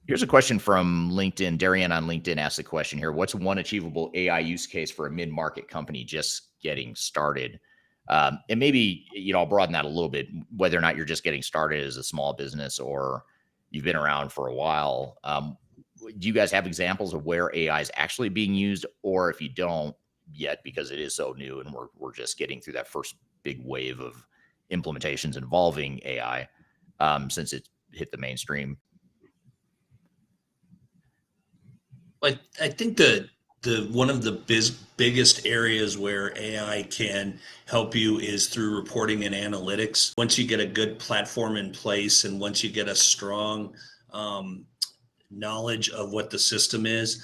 Here's a question from LinkedIn. Darian on LinkedIn asked the question here: what's one achievable AI use case for a mid-market company just getting started? And maybe, I'll broaden that a little bit, whether or not you're just getting started as a small business or you've been around for a while. Do you guys have examples of where AI is actually being used? Or if you don't yet, because it is so new and we're just getting through that first big wave of implementations involving AI since it hit the mainstream? I think the one of the biggest areas where AI can help you is through reporting and analytics. Once you get a good platform in place and once you get a strong knowledge of what the system is,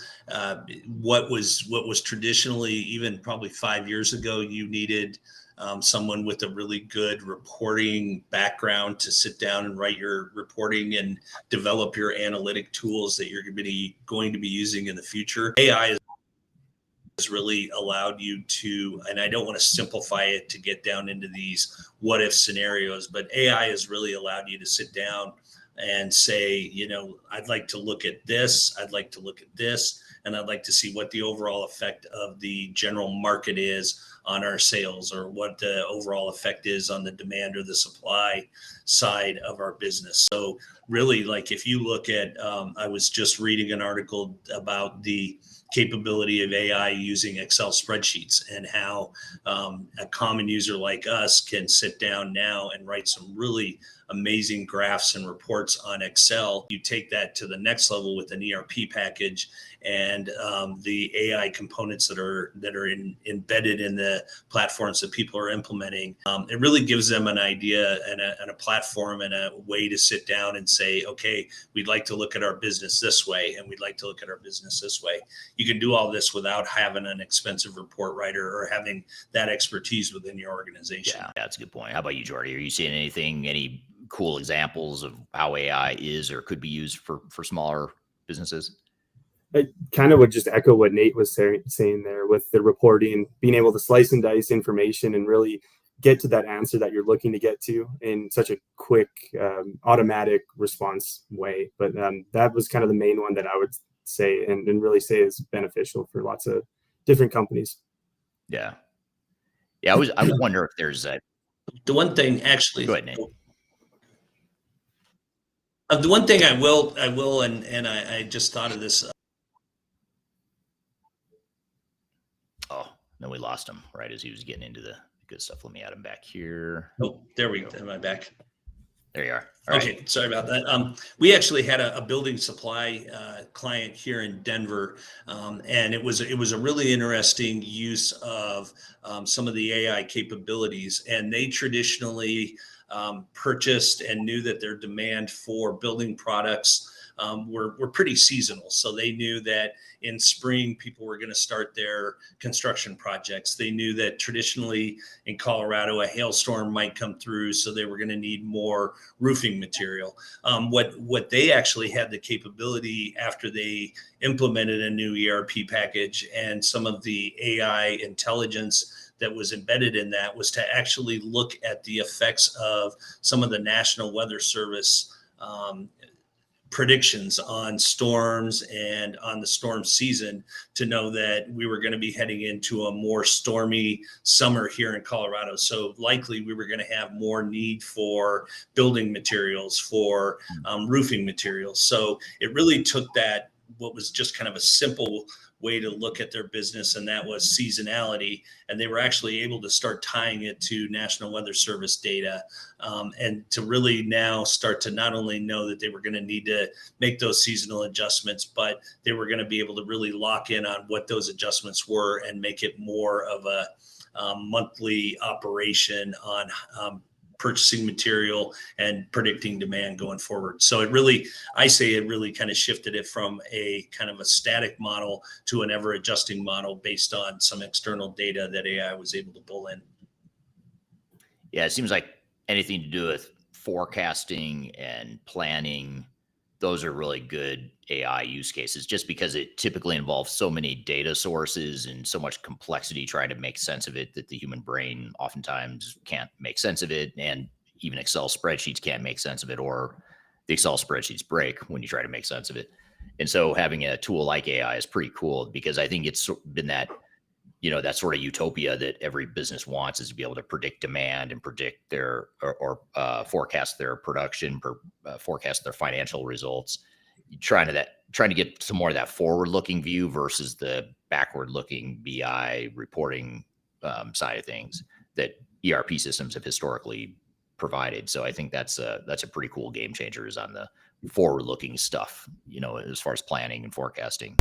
what was traditionally, even probably 5 years ago, you needed someone with a really good reporting background to sit down and write your reporting and develop your analytic tools that you're going to be using in the future. AI has really allowed you to, and I don't want to simplify it to get down into these what if scenarios, but AI has really allowed you to sit down and say, I'd like to look at this, I'd like to look at this, and I'd like to see what the overall effect of the general market is on our sales, or what the overall effect is on the demand or the supply side of our business. So really, like if you look at, I was just reading an article about the capability of AI using Excel spreadsheets and how a common user like us can sit down now and write some really amazing graphs and reports on Excel. You take that to the next level with an ERP package and the AI components that are embedded in the platforms that people are implementing. It really gives them an idea and a platform and a way to sit down and say, okay, we'd like to look at our business this way, and we'd like to look at our business this way. You can do all this without having an expensive report writer or having that expertise within your organization. Yeah, that's a good point. How about you, Jordy? Are you seeing any cool examples of how AI is or could be used for smaller businesses? I kind of would just echo what Nate was saying there with the reporting, being able to slice and dice information and really get to that answer that you're looking to get to in such a quick, automatic response way. But that was kind of the main one that I would say and really say is beneficial for lots of different companies. Yeah. I wonder if there's the one thing actually. Go ahead, Nate. The one thing I will, and I just thought of this. Oh, no, we lost him right as he was getting into the good stuff. Let me add him back here. Oh, there we go. Am I back? There you are. All okay, right. Sorry about that. We actually had a building supply client here in Denver, and it was a really interesting use of some of the AI capabilities. And they traditionally purchased and knew that their demand for building products were pretty seasonal. So they knew that in spring, people were going to start their construction projects. They knew that traditionally in Colorado, a hailstorm might come through, so they were going to need more roofing material. What they actually had the capability after they implemented a new ERP package and some of the AI intelligence that was embedded in that was to actually look at the effects of some of the National Weather Service predictions on storms and on the storm season to know that we were going to be heading into a more stormy summer here in Colorado. So likely we were going to have more need for building materials, for roofing materials. So it really took that, what was just kind of a simple way to look at their business, and that was seasonality. And they were actually able to start tying it to National Weather Service data, and to really now start to not only know that they were going to need to make those seasonal adjustments, but they were going to be able to really lock in on what those adjustments were and make it more of a monthly operation on purchasing material and predicting demand going forward. So it really kind of shifted it from a kind of a static model to an ever adjusting model based on some external data that AI was able to pull in. Yeah, it seems like anything to do with forecasting and planning those are really good AI use cases just because it typically involves so many data sources and so much complexity trying to make sense of it that the human brain oftentimes can't make sense of it. And even Excel spreadsheets can't make sense of it, or the Excel spreadsheets break when you try to make sense of it. And so having a tool like AI is pretty cool because I think it's been that, that sort of utopia that every business wants, is to be able to predict demand and predict their or forecast their production, forecast their financial results. Trying to get some more of that forward-looking view versus the backward-looking BI reporting side of things that ERP systems have historically provided. So I think that's a pretty cool game changer, is on the forward-looking stuff, as far as planning and forecasting.